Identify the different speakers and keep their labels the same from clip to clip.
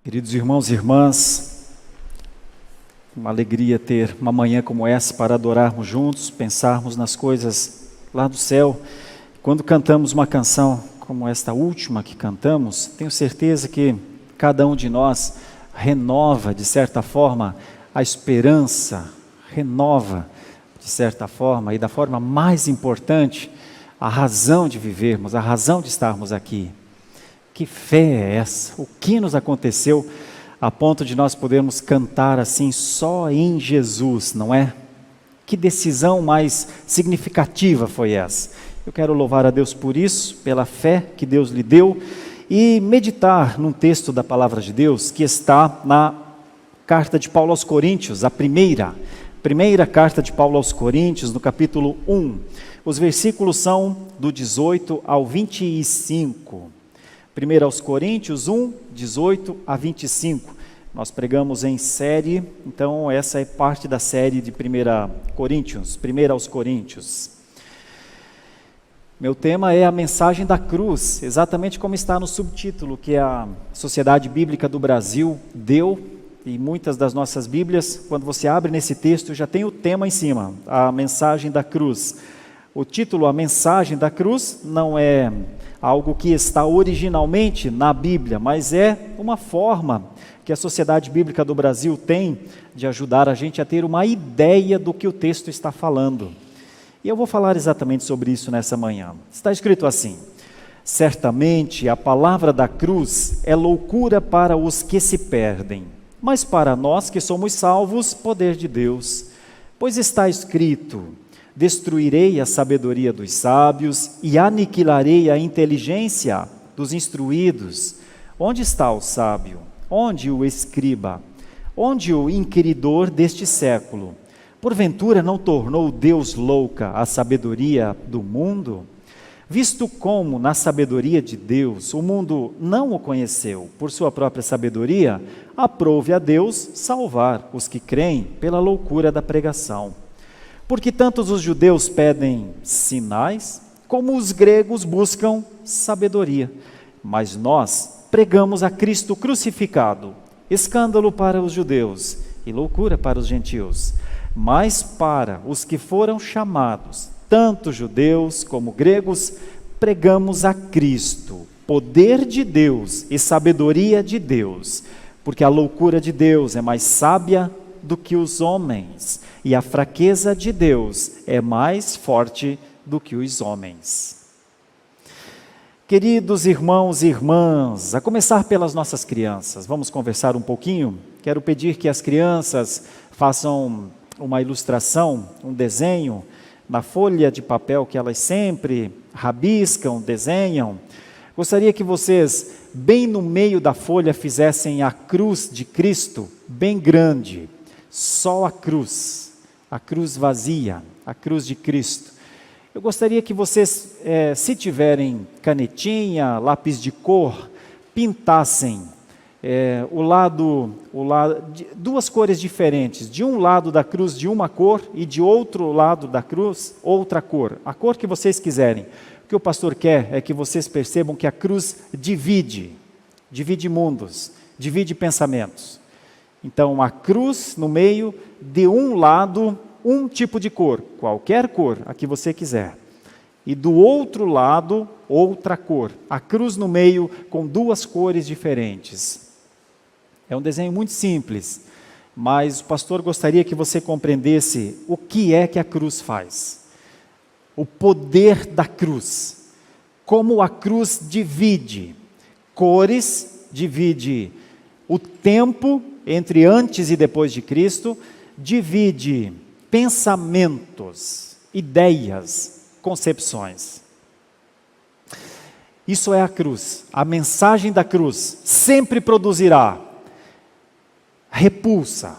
Speaker 1: Queridos irmãos e irmãs, uma alegria ter uma manhã como essa para adorarmos juntos, pensarmos nas coisas lá do céu. Quando cantamos uma canção como esta última que cantamos, tenho certeza que cada um de nós renova, de certa forma, a esperança, renova, de certa forma, e da forma mais importante, a razão de vivermos, a razão de estarmos aqui. Que fé é essa? O que nos aconteceu a ponto de nós podermos cantar assim só em Jesus, não é? Que decisão mais significativa foi essa? Eu quero louvar a Deus por isso, pela fé que Deus lhe deu e meditar num texto da palavra de Deus que está na carta de Paulo aos Coríntios, a primeira carta de Paulo aos Coríntios, no capítulo 1. Os versículos são do 18 ao 25. 1 aos Coríntios 1, 18 a 25. Nós pregamos em série, então essa é parte da série de 1 Coríntios, 1 aos Coríntios. Meu tema é a mensagem da cruz, exatamente como está no subtítulo que a Sociedade Bíblica do Brasil deu, e muitas das nossas Bíblias, quando você abre nesse texto, já tem o tema em cima, a mensagem da cruz. O título, a mensagem da cruz, não é algo que está originalmente na Bíblia, mas é uma forma que a Sociedade Bíblica do Brasil tem de ajudar a gente a ter uma ideia do que o texto está falando. E eu vou falar exatamente sobre isso nessa manhã. Está escrito assim: certamente a palavra da cruz é loucura para os que se perdem, mas para nós que somos salvos, poder de Deus. Pois está escrito: destruirei a sabedoria dos sábios e aniquilarei a inteligência dos instruídos. Onde está o sábio? Onde o escriba? Onde o inquiridor deste século? Porventura não tornou Deus louca a sabedoria do mundo? Visto como, na sabedoria de Deus, o mundo não o conheceu por sua própria sabedoria, aprove a Deus salvar os que creem pela loucura da pregação. Porque tantos os judeus pedem sinais, como os gregos buscam sabedoria. Mas nós pregamos a Cristo crucificado, escândalo para os judeus e loucura para os gentios. Mas para os que foram chamados, tanto judeus como gregos, pregamos a Cristo, poder de Deus e sabedoria de Deus. Porque a loucura de Deus é mais sábia do que os homens, e a fraqueza de Deus é mais forte do que os homens. Queridos irmãos e irmãs, a começar pelas nossas crianças, vamos conversar um pouquinho? Quero pedir que as crianças façam uma ilustração, um desenho, na folha de papel que elas sempre rabiscam, desenham. Gostaria que vocês, bem no meio da folha, fizessem a cruz de Cristo, bem grande. Só a cruz vazia, a cruz de Cristo. Eu gostaria que vocês, se tiverem canetinha, lápis de cor, pintassem duas cores diferentes, de um lado da cruz de uma cor e de outro lado da cruz outra cor, a cor que vocês quiserem. O que o pastor quer é que vocês percebam que a cruz divide mundos, divide pensamentos. Então, a cruz no meio, de um lado, um tipo de cor, qualquer cor, a que você quiser. E do outro lado, outra cor. A cruz no meio, com duas cores diferentes. É um desenho muito simples, mas o pastor gostaria que você compreendesse o que é que a cruz faz. O poder da cruz. Como a cruz divide cores, divide o tempo entre antes e depois de Cristo, divide pensamentos, ideias, concepções. Isso é a cruz. A mensagem da cruz sempre produzirá repulsa.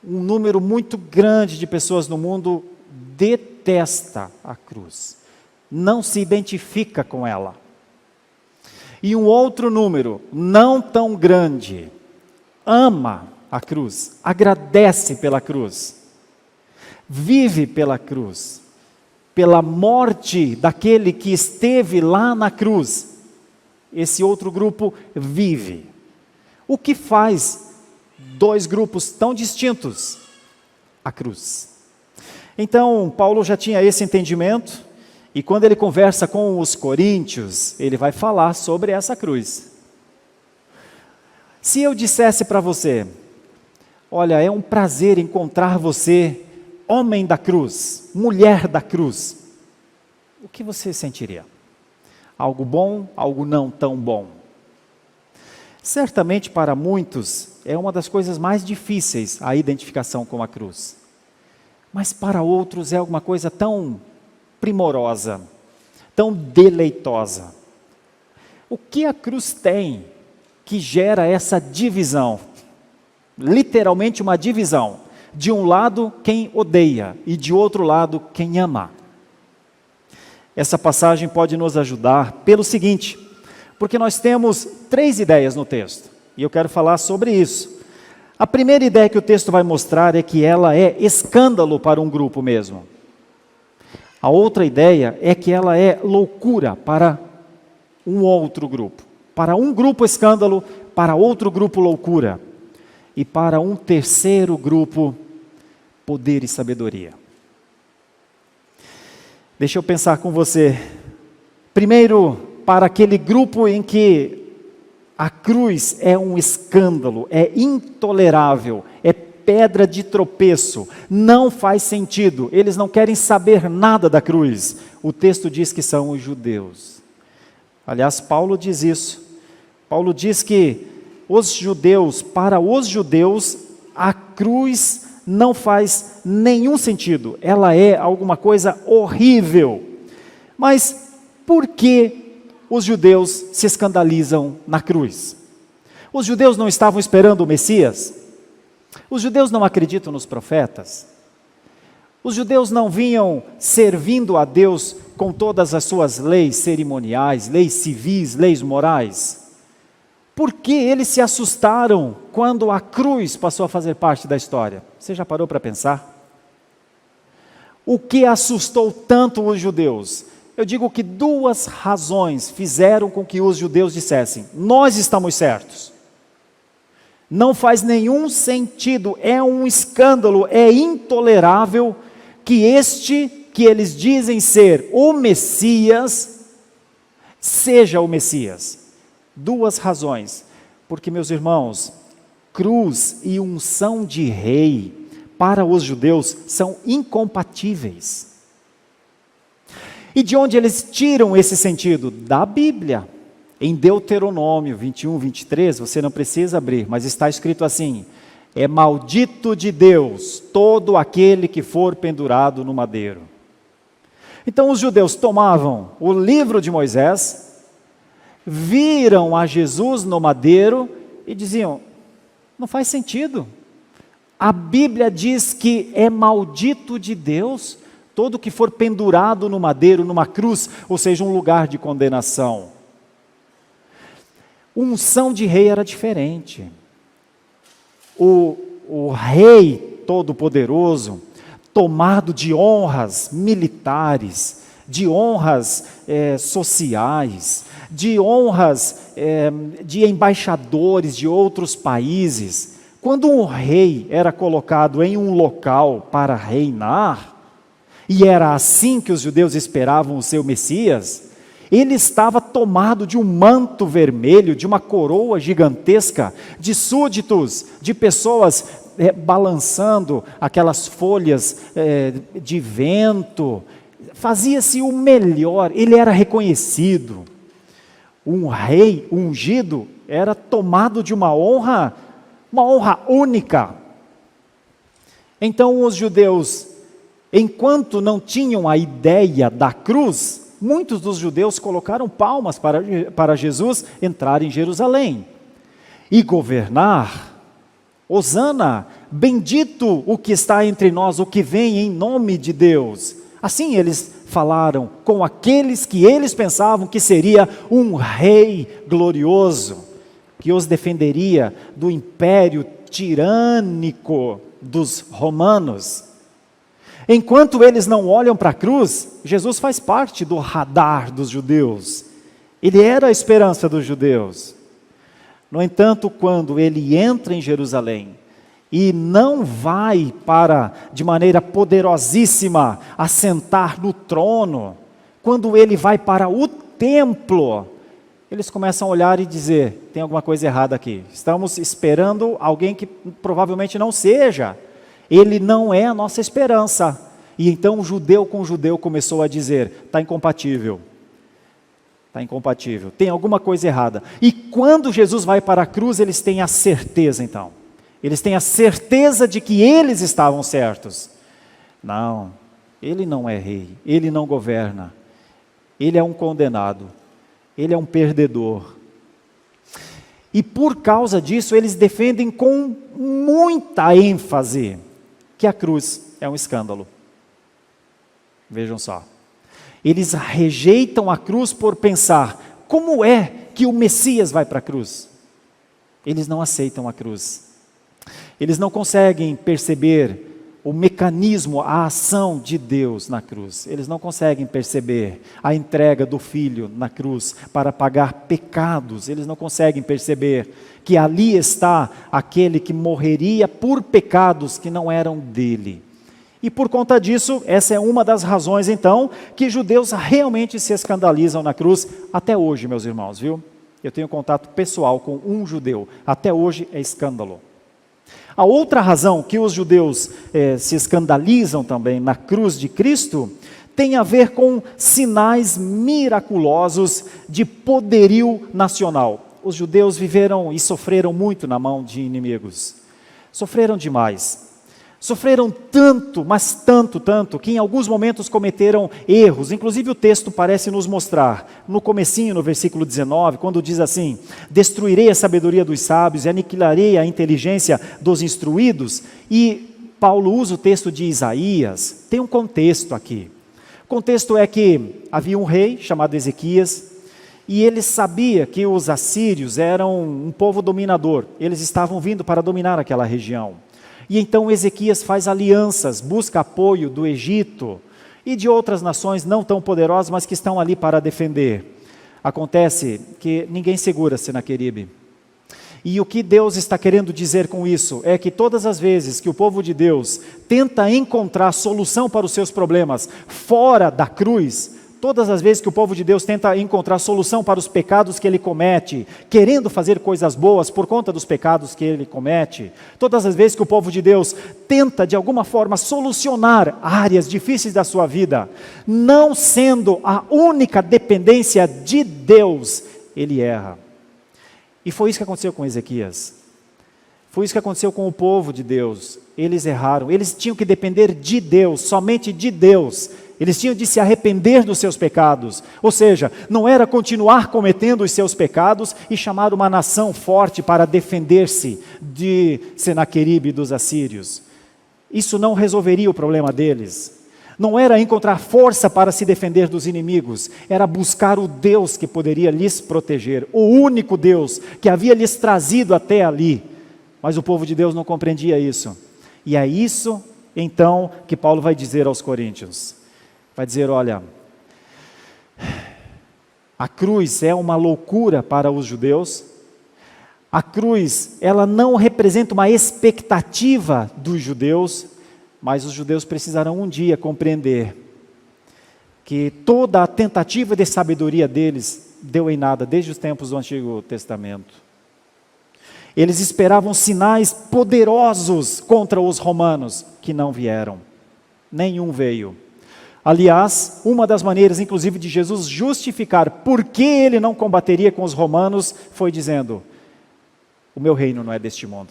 Speaker 1: Um número muito grande de pessoas no mundo detesta a cruz, não se identifica com ela. E um outro número, não tão grande, ama a cruz, agradece pela cruz, vive pela cruz, pela morte daquele que esteve lá na cruz. Esse outro grupo vive. O que faz dois grupos tão distintos? A cruz. Então, Paulo já tinha esse entendimento, e quando ele conversa com os coríntios, ele vai falar sobre essa cruz. Se eu dissesse para você, olha, é um prazer encontrar você, homem da cruz, mulher da cruz, o que você sentiria? Algo bom, algo não tão bom? Certamente para muitos é uma das coisas mais difíceis a identificação com a cruz. Mas para outros é alguma coisa tão primorosa, tão deleitosa. O que a cruz tem que gera essa divisão? Literalmente uma divisão. De um lado quem odeia e de outro lado quem ama. Essa passagem pode nos ajudar pelo seguinte, porque nós temos 3 ideias no texto, e eu quero falar sobre isso. A primeira ideia que o texto vai mostrar é que ela é escândalo para um grupo mesmo. A outra ideia é que ela é loucura para um outro grupo. Para um grupo escândalo, para outro grupo loucura. E para um terceiro grupo, poder e sabedoria. Deixa eu pensar com você. Primeiro, para aquele grupo em que a cruz é um escândalo, é intolerável, é pedra de tropeço, não faz sentido, eles não querem saber nada da cruz. O texto diz que são os judeus. Aliás, Paulo diz isso. Paulo diz que para os judeus, a cruz não faz nenhum sentido, ela é alguma coisa horrível. Mas por que os judeus se escandalizam na cruz? Os judeus não estavam esperando o Messias? Os judeus não acreditam nos profetas? Os judeus não vinham servindo a Deus com todas as suas leis cerimoniais, leis civis, leis morais? Por que eles se assustaram quando a cruz passou a fazer parte da história? Você já parou para pensar? O que assustou tanto os judeus? Eu digo que 2 razões fizeram com que os judeus dissessem: nós estamos certos. Não faz nenhum sentido, é um escândalo, é intolerável que que eles dizem ser o Messias, seja o Messias. 2 razões, porque, meus irmãos, cruz e unção de rei, para os judeus, são incompatíveis. E de onde eles tiram esse sentido? Da Bíblia. Em Deuteronômio 21, 23, você não precisa abrir, mas está escrito assim: é maldito de Deus todo aquele que for pendurado no madeiro. Então os judeus tomavam o livro de Moisés, viram a Jesus no madeiro e diziam: não faz sentido. A Bíblia diz que é maldito de Deus todo que for pendurado no madeiro, numa cruz, ou seja, um lugar de condenação. Unção de rei era diferente. O rei todo-poderoso, tomado de honras militares, de honras sociais, de honras de embaixadores de outros países. Quando um rei era colocado em um local para reinar, e era assim que os judeus esperavam o seu Messias, ele estava tomado de um manto vermelho, de uma coroa gigantesca, de súditos, de pessoas balançando aquelas folhas de vento. Fazia-se o melhor, ele era reconhecido. Um rei ungido era tomado de uma honra única. Então os judeus, enquanto não tinham a ideia da cruz, muitos dos judeus colocaram palmas para Jesus entrar em Jerusalém e governar. Hosana, bendito o que está entre nós, o que vem em nome de Deus. Assim eles falaram com aqueles que eles pensavam que seria um rei glorioso, que os defenderia do império tirânico dos romanos. Enquanto eles não olham para a cruz, Jesus faz parte do radar dos judeus. Ele era a esperança dos judeus. No entanto, quando ele entra em Jerusalém, e não vai de maneira poderosíssima, assentar no trono, quando ele vai para o templo, eles começam a olhar e dizer, tem alguma coisa errada aqui, estamos esperando alguém que provavelmente não seja, ele não é a nossa esperança. E então judeu com judeu começou a dizer, está incompatível, tem alguma coisa errada. E quando Jesus vai para a cruz, eles têm a certeza então, eles têm a certeza de que eles estavam certos. Não, ele não é rei, ele não governa, ele é um condenado, ele é um perdedor. E por causa disso, eles defendem com muita ênfase que a cruz é um escândalo. Vejam só, eles rejeitam a cruz por pensar, como é que o Messias vai para a cruz? Eles não aceitam a cruz. Eles não conseguem perceber o mecanismo, a ação de Deus na cruz. Eles não conseguem perceber a entrega do Filho na cruz para pagar pecados. Eles não conseguem perceber que ali está aquele que morreria por pecados que não eram dele. E por conta disso, essa é uma das razões então, que judeus realmente se escandalizam na cruz, até hoje, meus irmãos, viu? Eu tenho contato pessoal com um judeu, até hoje é escândalo. A outra razão que os judeus se escandalizam também na cruz de Cristo, tem a ver com sinais miraculosos de poderio nacional. Os judeus viveram e sofreram muito na mão de inimigos, sofreram demais. Sofreram tanto, mas tanto, que em alguns momentos cometeram erros. Inclusive o texto parece nos mostrar, no comecinho, no versículo 19, quando diz assim, destruirei a sabedoria dos sábios e aniquilarei a inteligência dos instruídos. E Paulo usa o texto de Isaías, tem um contexto aqui. O contexto é que havia um rei chamado Ezequias, e ele sabia que os assírios eram um povo dominador. Eles estavam vindo para dominar aquela região. E então Ezequias faz alianças, busca apoio do Egito e de outras nações não tão poderosas, mas que estão ali para defender. Acontece que ninguém segura Senaqueribe. E o que Deus está querendo dizer com isso é que todas as vezes que o povo de Deus tenta encontrar solução para os seus problemas fora da cruz, todas as vezes que o povo de Deus tenta encontrar solução para os pecados que ele comete, querendo fazer coisas boas por conta dos pecados que ele comete, todas as vezes que o povo de Deus tenta de alguma forma solucionar áreas difíceis da sua vida, não sendo a única dependência de Deus, ele erra. E foi isso que aconteceu com Ezequias. Foi isso que aconteceu com o povo de Deus. Eles erraram, eles tinham que depender de Deus, somente de Deus. Eles tinham de se arrepender dos seus pecados, ou seja, não era continuar cometendo os seus pecados e chamar uma nação forte para defender-se de Senaqueribe e dos assírios. Isso não resolveria o problema deles. Não era encontrar força para se defender dos inimigos, era buscar o Deus que poderia lhes proteger, o único Deus que havia lhes trazido até ali. Mas o povo de Deus não compreendia isso. E é isso, então, que Paulo vai dizer aos coríntios. Vai dizer, olha, a cruz é uma loucura para os judeus, a cruz, ela não representa uma expectativa dos judeus, mas os judeus precisarão um dia compreender que toda a tentativa de sabedoria deles deu em nada, desde os tempos do Antigo Testamento. Eles esperavam sinais poderosos contra os romanos, que não vieram, nenhum veio. Aliás, uma das maneiras, inclusive, de Jesus justificar por que ele não combateria com os romanos, foi dizendo, o meu reino não é deste mundo,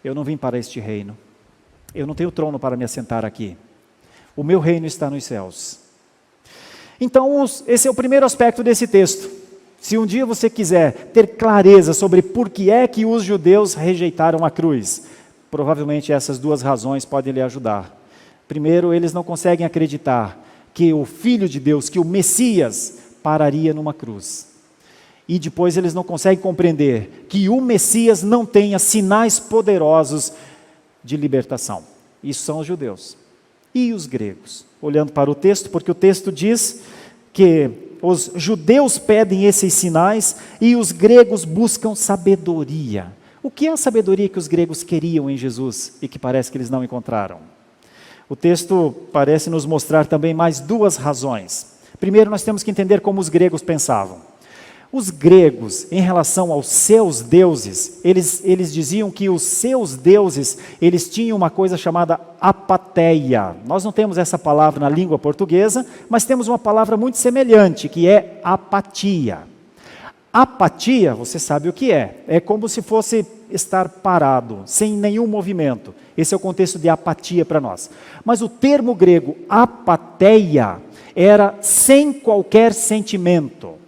Speaker 1: eu não vim para este reino, eu não tenho trono para me assentar aqui, o meu reino está nos céus. Então, esse é o primeiro aspecto desse texto. Se um dia você quiser ter clareza sobre por que é que os judeus rejeitaram a cruz, provavelmente essas duas razões podem lhe ajudar. Primeiro, eles não conseguem acreditar que o Filho de Deus, que o Messias, pararia numa cruz. E depois eles não conseguem compreender que o Messias não tenha sinais poderosos de libertação. Isso são os judeus. E os gregos? Olhando para o texto, porque o texto diz que os judeus pedem esses sinais e os gregos buscam sabedoria. O que é a sabedoria que os gregos queriam em Jesus e que parece que eles não encontraram? O texto parece nos mostrar também mais duas razões. Primeiro, nós temos que entender como os gregos pensavam. Os gregos, em relação aos seus deuses, eles diziam que os seus deuses, eles tinham uma coisa chamada apatheia. Nós não temos essa palavra na língua portuguesa, mas temos uma palavra muito semelhante, que é apatia. Apatia, você sabe o que é. É como se fosse estar parado, sem nenhum movimento. Esse é o contexto de apatia para nós. Mas o termo grego apatheia era sem qualquer sentimento.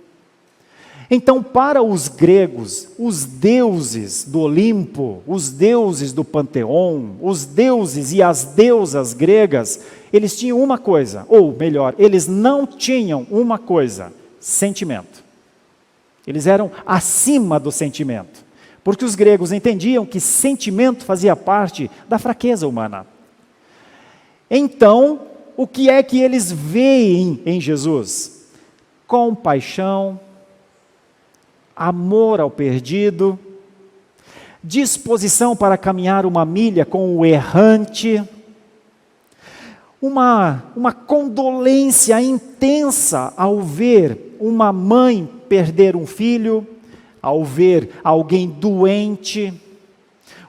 Speaker 1: Então, para os gregos, os deuses do Olimpo, os deuses do Panteão, os deuses e as deusas gregas, eles tinham uma coisa, ou melhor, eles não tinham uma coisa: sentimento. Eles eram acima do sentimento, porque os gregos entendiam que sentimento fazia parte da fraqueza humana. Então, o que é que eles veem em Jesus? Compaixão, amor ao perdido, disposição para caminhar uma milha com o errante, uma condolência intensa ao ver uma mãe perder um filho, ao ver alguém doente,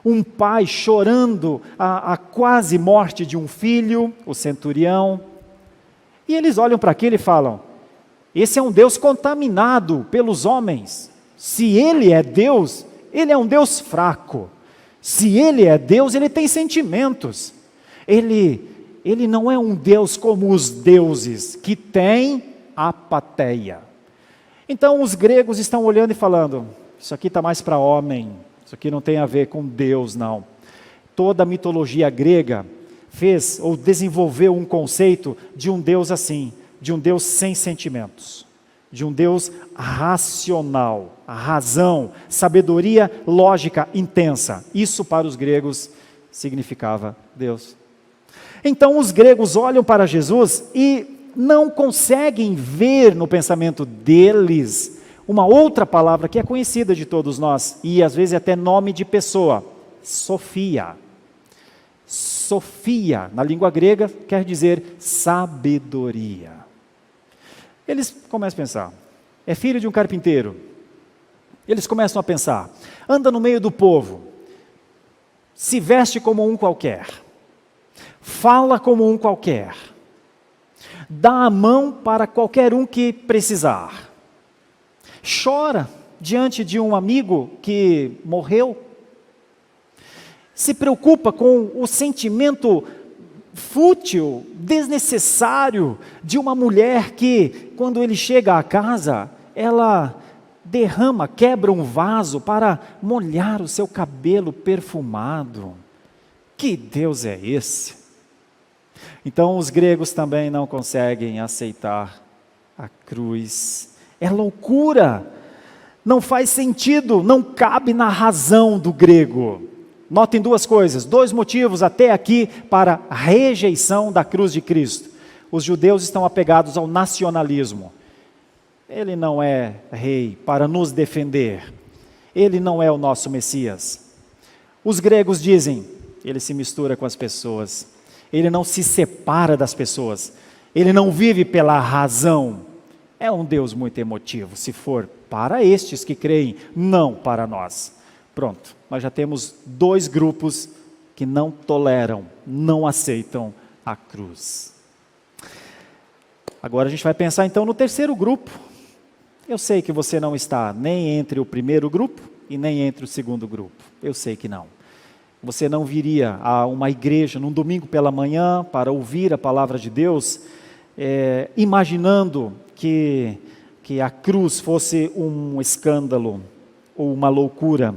Speaker 1: um pai chorando a quase morte de um filho, o centurião, e eles olham para aquilo e falam: esse é um Deus contaminado pelos homens. Se Ele é Deus, Ele é um Deus fraco. Se Ele é Deus, Ele tem sentimentos. Ele não é um Deus como os deuses, que tem apatheia. Então os gregos estão olhando e falando: isso aqui está mais para homem, isso aqui não tem a ver com Deus, não. Toda a mitologia grega fez ou desenvolveu um conceito de um Deus assim, de um Deus sem sentimentos, de um Deus racional, razão, sabedoria, lógica intensa. Isso para os gregos significava Deus. Então os gregos olham para Jesus e não conseguem ver no pensamento deles uma outra palavra que é conhecida de todos nós, e às vezes até nome de pessoa: Sofia. Sofia, na língua grega, quer dizer sabedoria. Eles começam a pensar: é filho de um carpinteiro. Eles começam a pensar: anda no meio do povo, se veste como um qualquer, fala como um qualquer, dá a mão para qualquer um que precisar, chora diante de um amigo que morreu, se preocupa com o sentimento fútil, desnecessário de uma mulher que, quando ele chega à casa, ela derrama, quebra um vaso para molhar o seu cabelo perfumado. Que Deus é esse? Então os gregos também não conseguem aceitar a cruz. É loucura, não faz sentido, não cabe na razão do grego. Notem duas coisas, dois motivos até aqui para a rejeição da cruz de Cristo. Os judeus estão apegados ao nacionalismo. Ele não é rei para nos defender. Ele não é o nosso Messias. Os gregos dizem: ele se mistura com as pessoas. Ele não se separa das pessoas. Ele não vive pela razão. É um Deus muito emotivo, se for para estes que creem, não para nós. Pronto, nós já temos dois grupos que não toleram, não aceitam a cruz. Agora a gente vai pensar então no terceiro grupo. Eu sei que você não está nem entre o primeiro grupo e nem entre o segundo grupo. Eu sei que não. Você não viria a uma igreja num domingo pela manhã para ouvir a palavra de Deus, imaginando que a cruz fosse um escândalo ou uma loucura.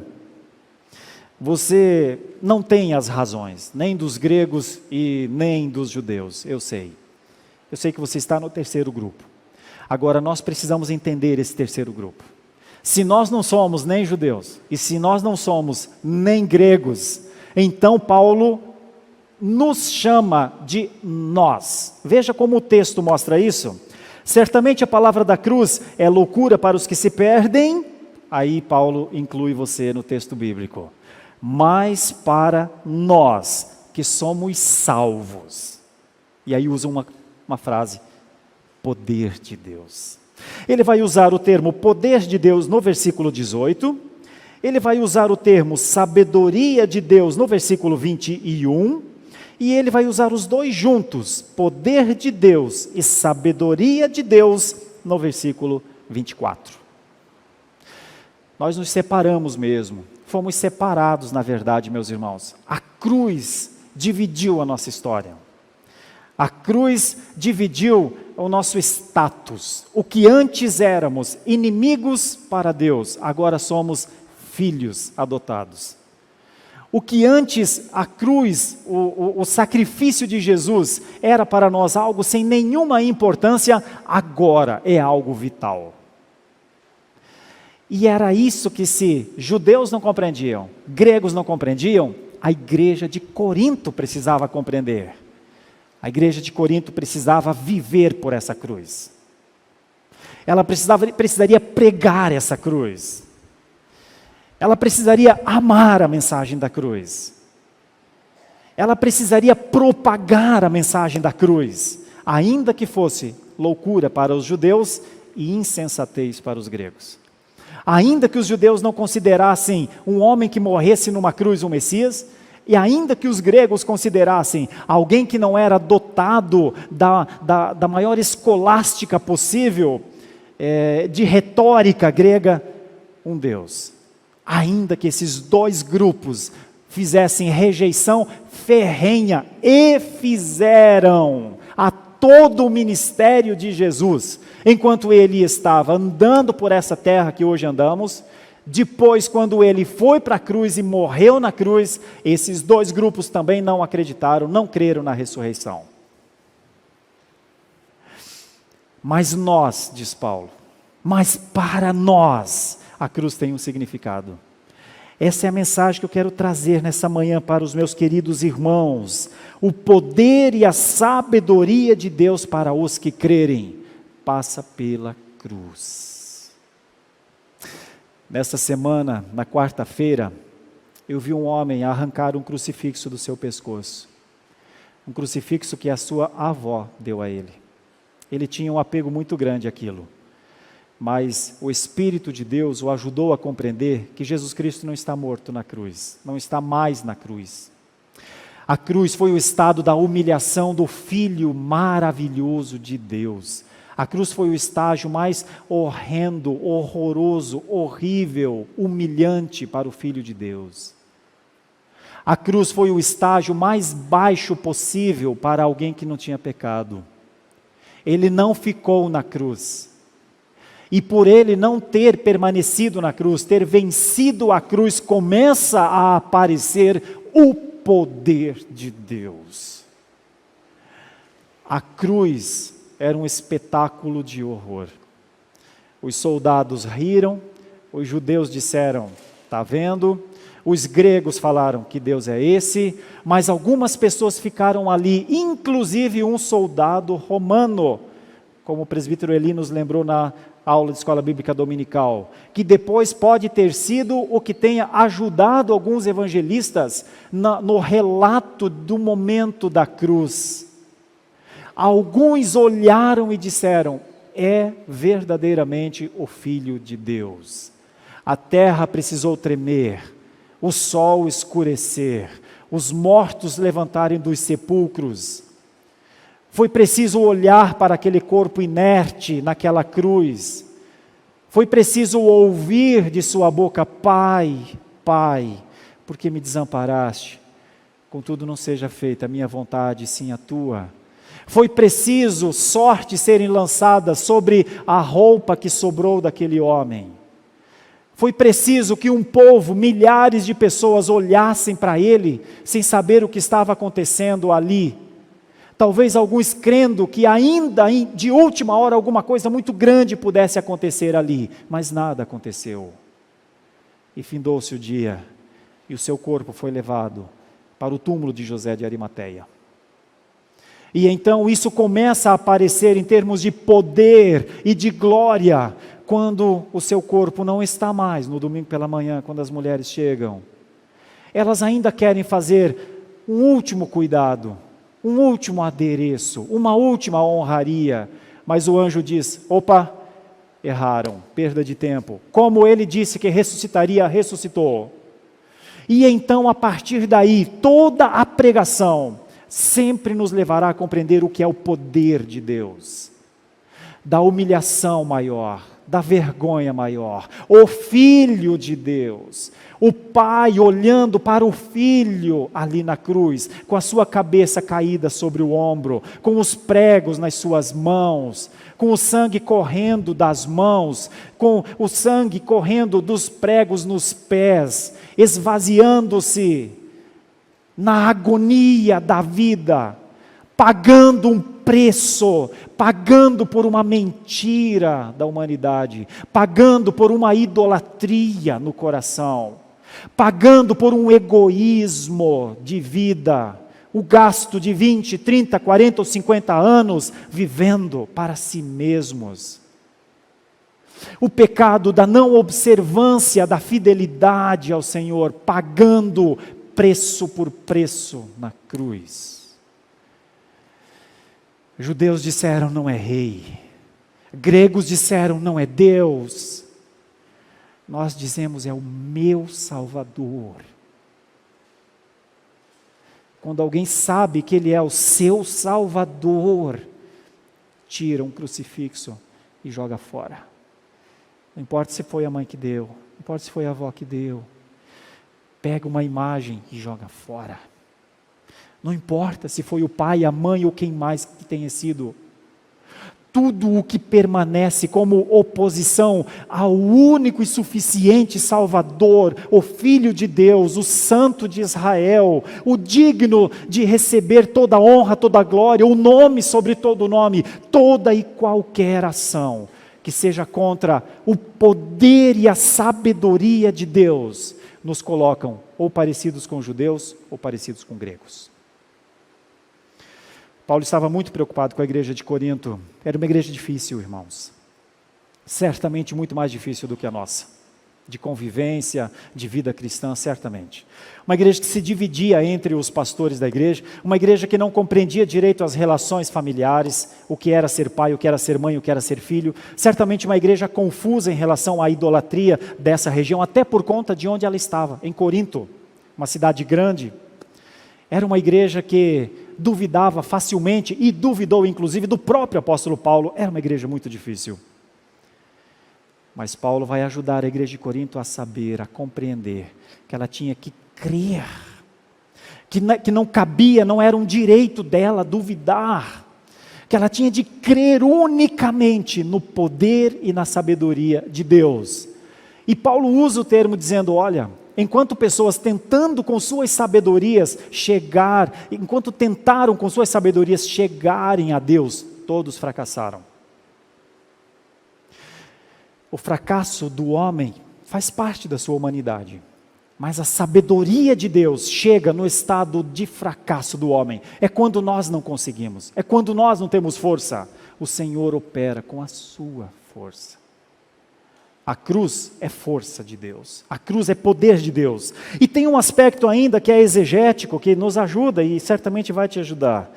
Speaker 1: Você não tem as razões, nem dos gregos e nem dos judeus, eu sei. Eu sei que você está no terceiro grupo. Agora nós precisamos entender esse terceiro grupo. Se nós não somos nem judeus, e se nós não somos nem gregos, então Paulo nos chama de nós. Veja como o texto mostra isso. Certamente a palavra da cruz é loucura para os que se perdem, aí Paulo inclui você no texto bíblico, mas para nós que somos salvos, e aí usa uma frase, poder de Deus. Ele vai usar o termo poder de Deus no versículo 18, ele vai usar o termo sabedoria de Deus no versículo 21, e ele vai usar os dois juntos, poder de Deus e sabedoria de Deus, no versículo 24. Nós nos separamos mesmo, fomos separados na verdade, meus irmãos. A cruz dividiu a nossa história. A cruz dividiu o nosso status. O que antes éramos inimigos para Deus, agora somos filhos adotados. O que antes a cruz, o sacrifício de Jesus era para nós algo sem nenhuma importância, agora é algo vital. E era isso que, se judeus não compreendiam, gregos não compreendiam, a igreja de Corinto precisava compreender. A igreja de Corinto precisava viver por essa cruz. Ela precisaria pregar essa cruz. Ela precisaria amar a mensagem da cruz. Ela precisaria propagar a mensagem da cruz, ainda que fosse loucura para os judeus e insensatez para os gregos. Ainda que os judeus não considerassem um homem que morresse numa cruz um Messias, e ainda que os gregos considerassem alguém que não era dotado da maior escolástica possível, de retórica grega, um Deus. Ainda que esses dois grupos fizessem rejeição ferrenha, e fizeram a todo o ministério de Jesus, enquanto ele estava andando por essa terra que hoje andamos, depois quando ele foi para a cruz e morreu na cruz, esses dois grupos também não acreditaram, não creram na ressurreição. Mas nós, diz Paulo, mas para nós, a cruz tem um significado. Essa é a mensagem que eu quero trazer nessa manhã para os meus queridos irmãos. O poder e a sabedoria de Deus para os que crerem passa pela cruz. Nesta semana, na quarta-feira, eu vi um homem arrancar um crucifixo do seu pescoço. Um crucifixo que a sua avó deu a ele. Ele tinha um apego muito grande àquilo. Mas o Espírito de Deus o ajudou a compreender que Jesus Cristo não está morto na cruz, não está mais na cruz. A cruz foi o estado da humilhação do Filho maravilhoso de Deus. A cruz foi o estágio mais horrendo, horroroso, horrível, humilhante para o Filho de Deus. A cruz foi o estágio mais baixo possível para alguém que não tinha pecado. Ele não ficou na cruz. E por ele não ter permanecido na cruz, ter vencido a cruz, começa a aparecer o poder de Deus. A cruz era um espetáculo de horror. Os soldados riram, os judeus disseram, está vendo? Os gregos falaram que Deus é esse, mas algumas pessoas ficaram ali, inclusive um soldado romano, como o presbítero Eli nos lembrou na aula de escola bíblica dominical, que depois pode ter sido o que tenha ajudado alguns evangelistas no relato do momento da cruz. Alguns olharam e disseram, é verdadeiramente o Filho de Deus. A terra precisou tremer, o sol escurecer, os mortos levantarem dos sepulcros. Foi preciso olhar para aquele corpo inerte naquela cruz. Foi preciso ouvir de sua boca, Pai, Pai, porque me desamparaste? Contudo não seja feita a minha vontade, sim a tua. Foi preciso sortes serem lançadas sobre a roupa que sobrou daquele homem. Foi preciso que um povo, milhares de pessoas olhassem para ele, sem saber o que estava acontecendo ali. Talvez alguns crendo que ainda de última hora alguma coisa muito grande pudesse acontecer ali, mas nada aconteceu. E findou-se o dia, e o seu corpo foi levado para o túmulo de José de Arimateia. E então isso começa a aparecer em termos de poder e de glória, quando o seu corpo não está mais no domingo pela manhã, quando as mulheres chegam. Elas ainda querem fazer um último cuidado, um último adereço, uma última honraria, mas o anjo diz: opa, erraram, perda de tempo. Como ele disse que ressuscitaria, ressuscitou. E então, a partir daí, toda a pregação sempre nos levará a compreender o que é o poder de Deus, da humilhação maior, da vergonha maior, o Filho de Deus, o Pai olhando para o Filho ali na cruz, com a sua cabeça caída sobre o ombro, com os pregos nas suas mãos, com o sangue correndo das mãos, com o sangue correndo dos pregos nos pés, esvaziando-se na agonia da vida, pagando um preço, pagando por uma mentira da humanidade, pagando por uma idolatria no coração, pagando por um egoísmo de vida, o gasto de 20, 30, 40 ou 50 anos vivendo para si mesmos. O pecado da não observância da fidelidade ao Senhor, pagando preço por preço na cruz. Judeus disseram: não é rei. Gregos disseram: não é Deus. Nós dizemos: é o meu Salvador. Quando alguém sabe que Ele é o seu Salvador, tira um crucifixo e joga fora. Não importa se foi a mãe que deu, não importa se foi a avó que deu, pega uma imagem e joga fora. Não importa se foi o pai, a mãe ou quem mais que tenha sido. Tudo o que permanece como oposição ao único e suficiente Salvador, o Filho de Deus, o Santo de Israel, o digno de receber toda a honra, toda a glória, o nome sobre todo nome, toda e qualquer ação que seja contra o poder e a sabedoria de Deus, nos colocam ou parecidos com judeus ou parecidos com gregos. Paulo estava muito preocupado com a igreja de Corinto. Era uma igreja difícil, irmãos. Certamente muito mais difícil do que a nossa. De convivência, de vida cristã, certamente. Uma igreja que se dividia entre os pastores da igreja. Uma igreja que não compreendia direito as relações familiares. O que era ser pai, o que era ser mãe, o que era ser filho. Certamente uma igreja confusa em relação à idolatria dessa região. Até por conta de onde ela estava. Em Corinto, uma cidade grande. Era uma igreja que duvidava facilmente, e duvidou inclusive do próprio apóstolo Paulo. Era uma igreja muito difícil. Mas Paulo vai ajudar a igreja de Corinto a saber, a compreender, que ela tinha que crer, que não cabia, não era um direito dela duvidar, que ela tinha de crer unicamente no poder e na sabedoria de Deus. E Paulo usa o termo dizendo: olha, enquanto pessoas tentando com suas sabedorias enquanto tentaram com suas sabedorias chegarem a Deus, todos fracassaram. O fracasso do homem faz parte da sua humanidade, mas a sabedoria de Deus chega no estado de fracasso do homem. É quando nós não conseguimos, é quando nós não temos força. O Senhor opera com a sua força. A cruz é força de Deus, a cruz é poder de Deus. E tem um aspecto ainda que é exegético, que nos ajuda e certamente vai te ajudar.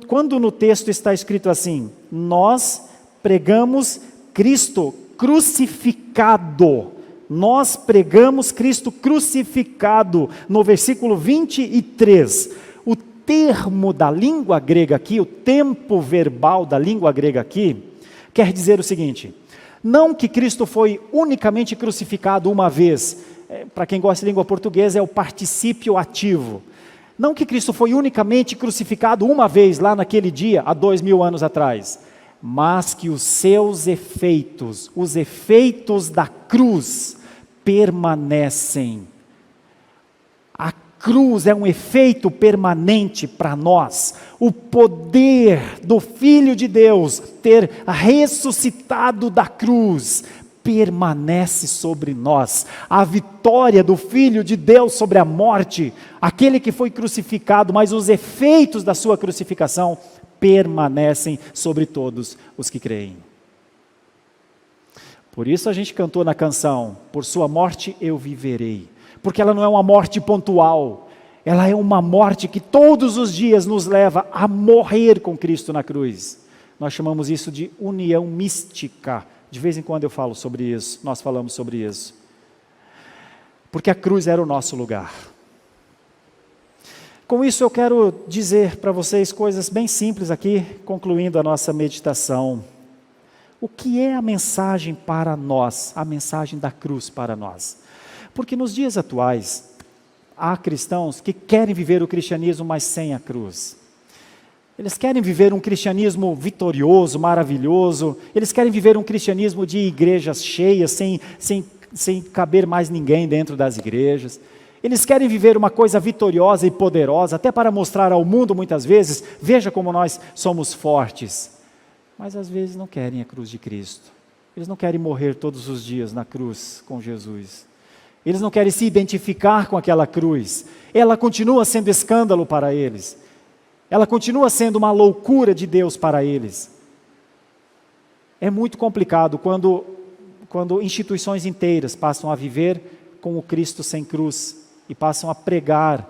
Speaker 1: Quando no texto está escrito assim: nós pregamos Cristo crucificado. Nós pregamos Cristo crucificado. No versículo 23, o termo da língua grega aqui, o tempo verbal da língua grega aqui, quer dizer o seguinte: não que Cristo foi unicamente crucificado uma vez, para quem gosta de língua portuguesa é o particípio ativo. Não que Cristo foi unicamente crucificado uma vez lá naquele dia, há 2000 anos atrás, mas que os seus efeitos, os efeitos da cruz, permanecem. A cruz é um efeito permanente para nós. O poder do Filho de Deus ter ressuscitado da cruz permanece sobre nós. A vitória do Filho de Deus sobre a morte, aquele que foi crucificado, mas os efeitos da sua crucificação permanecem sobre todos os que creem. Por isso a gente cantou na canção, por sua morte eu viverei. Porque ela não é uma morte pontual, ela é uma morte que todos os dias nos leva a morrer com Cristo na cruz. Nós chamamos isso de união mística. De vez em quando eu falo sobre isso, nós falamos sobre isso. Porque a cruz era o nosso lugar. Com isso eu quero dizer para vocês coisas bem simples aqui, concluindo a nossa meditação. O que é a mensagem para nós, a mensagem da cruz para nós? Porque nos dias atuais, há cristãos que querem viver o cristianismo, mas sem a cruz. Eles querem viver um cristianismo vitorioso, maravilhoso, eles querem viver um cristianismo de igrejas cheias, sem caber mais ninguém dentro das igrejas. Eles querem viver uma coisa vitoriosa e poderosa, até para mostrar ao mundo muitas vezes, veja como nós somos fortes. Mas às vezes não querem a cruz de Cristo. Eles não querem morrer todos os dias na cruz com Jesus. Eles não querem se identificar com aquela cruz. Ela continua sendo escândalo para eles. Ela continua sendo uma loucura de Deus para eles. É muito complicado quando instituições inteiras passam a viver com o Cristo sem cruz e passam a pregar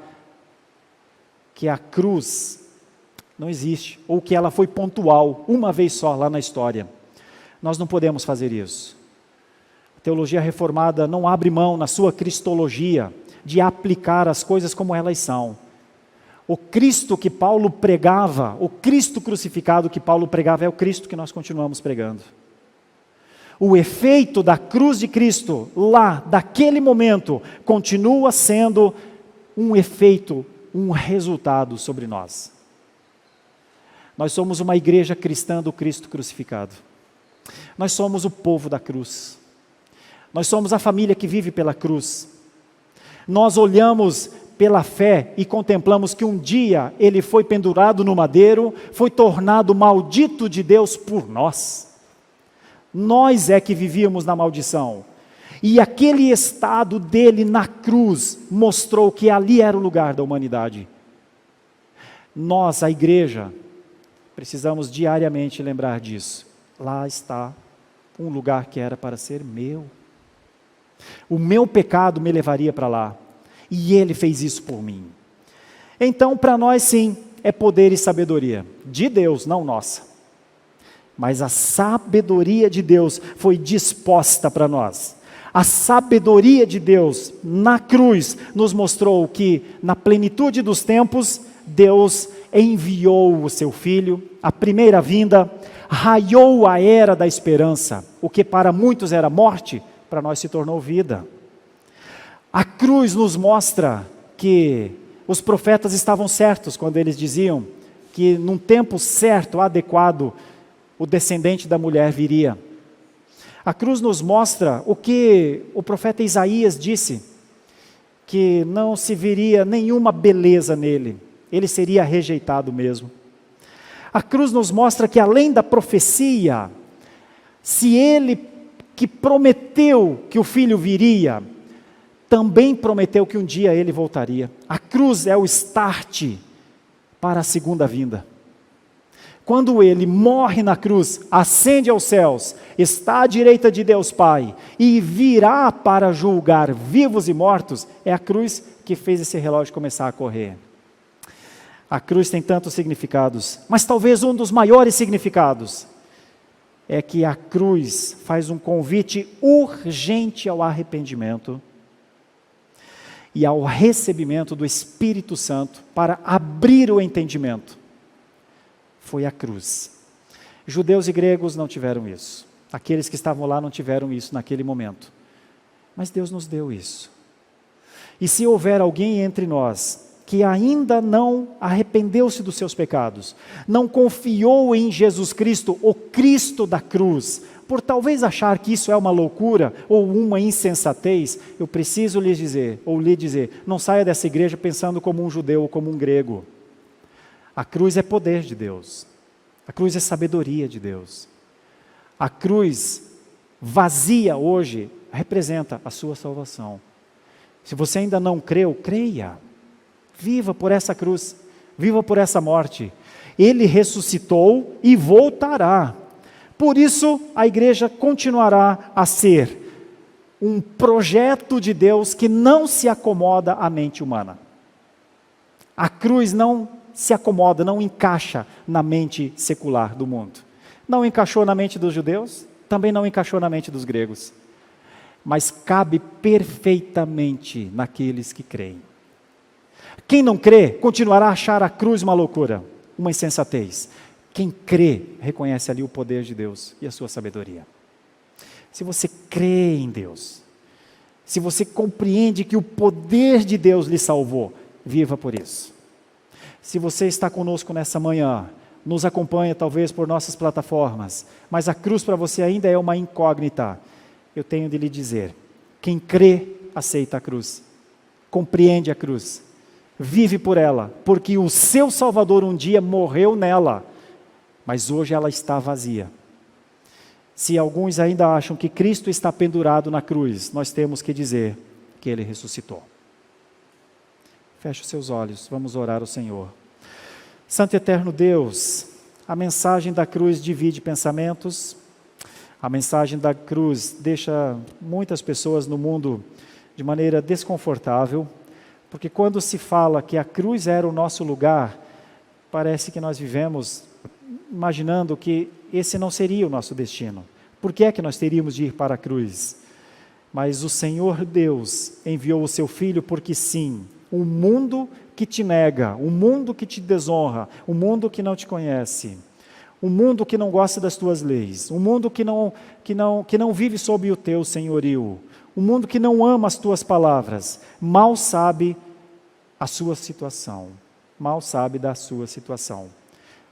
Speaker 1: que a cruz não existe, ou que ela foi pontual, uma vez só lá na história. Nós não podemos fazer isso. A teologia reformada não abre mão na sua cristologia de aplicar as coisas como elas são. O Cristo que Paulo pregava, o Cristo crucificado que Paulo pregava é o Cristo que nós continuamos pregando. O efeito da cruz de Cristo lá, daquele momento, continua sendo um efeito, um resultado sobre nós. Nós somos uma igreja cristã do Cristo crucificado. Nós somos o povo da cruz. Nós somos a família que vive pela cruz. Nós olhamos pela fé e contemplamos que um dia ele foi pendurado no madeiro, foi tornado maldito de Deus por nós. Nós é que vivíamos na maldição. E aquele estado dele na cruz mostrou que ali era o lugar da humanidade. Nós, a igreja, precisamos diariamente lembrar disso. Lá está um lugar que era para ser meu. O meu pecado me levaria para lá. E ele fez isso por mim. Então, para nós sim, é poder e sabedoria. De Deus, não nossa. Mas a sabedoria de Deus foi disposta para nós. A sabedoria de Deus na cruz nos mostrou que na plenitude dos tempos, Deus enviou o seu Filho, a primeira vinda, raiou a era da esperança. O que para muitos era morte, para nós se tornou vida. A cruz nos mostra que os profetas estavam certos quando eles diziam que num tempo certo, adequado, o descendente da mulher viria. A cruz nos mostra o que o profeta Isaías disse, que não se viria nenhuma beleza nele, ele seria rejeitado mesmo. A cruz nos mostra que além da profecia, se ele que prometeu que o filho viria, também prometeu que um dia ele voltaria. A cruz é o start para a segunda vinda. Quando ele morre na cruz, ascende aos céus, está à direita de Deus Pai e virá para julgar vivos e mortos, é a cruz que fez esse relógio começar a correr. A cruz tem tantos significados, mas talvez um dos maiores significados é que a cruz faz um convite urgente ao arrependimento e ao recebimento do Espírito Santo para abrir o entendimento. Foi a cruz. Judeus e gregos não tiveram isso. Aqueles que estavam lá não tiveram isso naquele momento. Mas Deus nos deu isso. E se houver alguém entre nós que ainda não arrependeu-se dos seus pecados, não confiou em Jesus Cristo, o Cristo da cruz, por talvez achar que isso é uma loucura ou uma insensatez, eu preciso lhe dizer, não saia dessa igreja pensando como um judeu ou como um grego. A cruz é poder de Deus. A cruz é sabedoria de Deus. A cruz vazia hoje representa a sua salvação. Se você ainda não creu, creia. Viva por essa cruz. Viva por essa morte. Ele ressuscitou e voltará. Por isso, a igreja continuará a ser um projeto de Deus que não se acomoda à mente humana. A cruz não se acomoda, não encaixa na mente secular do mundo. Não encaixou na mente dos judeus, também não encaixou na mente dos gregos. Mas cabe perfeitamente naqueles que creem. Quem não crê, continuará a achar a cruz uma loucura, uma insensatez. Quem crê, reconhece ali o poder de Deus e a sua sabedoria. Se você crê em Deus, se você compreende que o poder de Deus lhe salvou, viva por isso. Se você está conosco nessa manhã, nos acompanha talvez por nossas plataformas, mas a cruz para você ainda é uma incógnita, eu tenho de lhe dizer, quem crê, aceita a cruz, compreende a cruz, vive por ela, porque o seu Salvador um dia morreu nela, mas hoje ela está vazia. Se alguns ainda acham que Cristo está pendurado na cruz, nós temos que dizer que Ele ressuscitou. Feche os seus olhos, vamos orar ao Senhor. Santo e eterno Deus, a mensagem da cruz divide pensamentos, a mensagem da cruz deixa muitas pessoas no mundo de maneira desconfortável, porque quando se fala que a cruz era o nosso lugar, parece que nós vivemos imaginando que esse não seria o nosso destino. Por que é que nós teríamos de ir para a cruz? Mas o Senhor Deus enviou o seu Filho porque sim, um mundo que te nega, um mundo que te desonra, um mundo que não te conhece, um mundo que não gosta das tuas leis, um mundo que não vive sob o teu senhorio, um mundo que não ama as tuas palavras, mal sabe a sua situação, mal sabe da sua situação.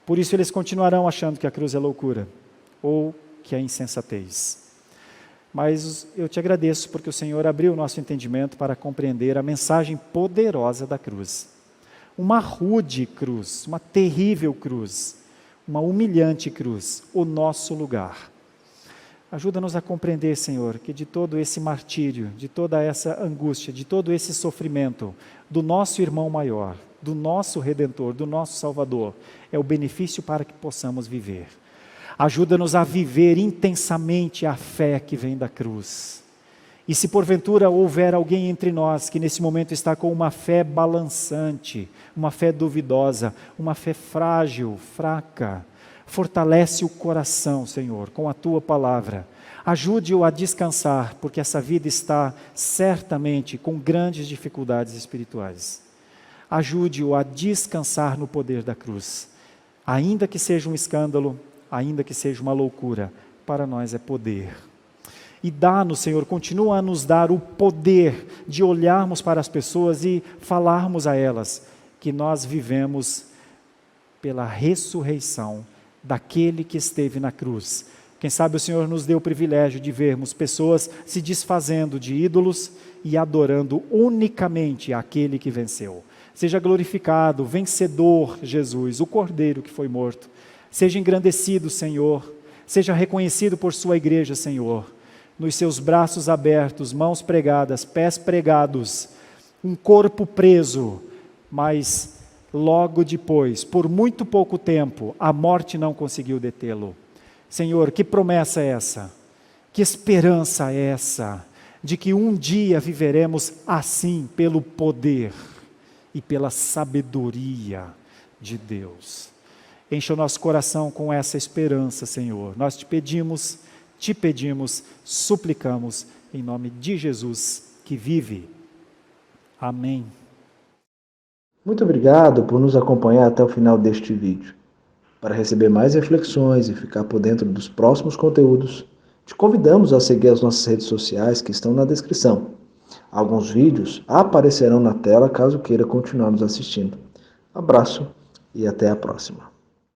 Speaker 1: Por isso eles continuarão achando que a cruz é loucura, ou que é insensatez. Mas eu te agradeço porque o Senhor abriu o nosso entendimento para compreender a mensagem poderosa da cruz. Uma rude cruz, uma terrível cruz, uma humilhante cruz, o nosso lugar. Ajuda-nos a compreender, Senhor, que de todo esse martírio, de toda essa angústia, de todo esse sofrimento, do nosso irmão maior, do nosso Redentor, do nosso Salvador, é o benefício para que possamos viver. Ajuda-nos a viver intensamente a fé que vem da cruz. E se porventura houver alguém entre nós que nesse momento está com uma fé balançante, uma fé duvidosa, uma fé frágil, fraca, fortalece o coração, Senhor, com a Tua palavra. Ajude-o a descansar, porque essa vida está certamente com grandes dificuldades espirituais. Ajude-o a descansar no poder da cruz. Ainda que seja um escândalo, ainda que seja uma loucura, para nós é poder. E dá-nos, Senhor, continua a nos dar o poder de olharmos para as pessoas e falarmos a elas que nós vivemos pela ressurreição daquele que esteve na cruz. Quem sabe o Senhor nos deu o privilégio de vermos pessoas se desfazendo de ídolos e adorando unicamente aquele que venceu. Seja glorificado, vencedor Jesus, o Cordeiro que foi morto. Seja engrandecido, Senhor. Seja reconhecido por sua igreja, Senhor. Nos seus braços abertos, mãos pregadas, pés pregados, um corpo preso, mas logo depois, por muito pouco tempo, a morte não conseguiu detê-lo. Senhor, que promessa é essa? Que esperança é essa? De que um dia viveremos assim pelo poder e pela sabedoria de Deus. Enche o nosso coração com essa esperança, Senhor. Nós te pedimos, suplicamos, em nome de Jesus, que vive. Amém.
Speaker 2: Muito obrigado por nos acompanhar até o final deste vídeo. Para receber mais reflexões e ficar por dentro dos próximos conteúdos, te convidamos a seguir as nossas redes sociais que estão na descrição. Alguns vídeos aparecerão na tela caso queira continuar nos assistindo. Abraço e até a próxima.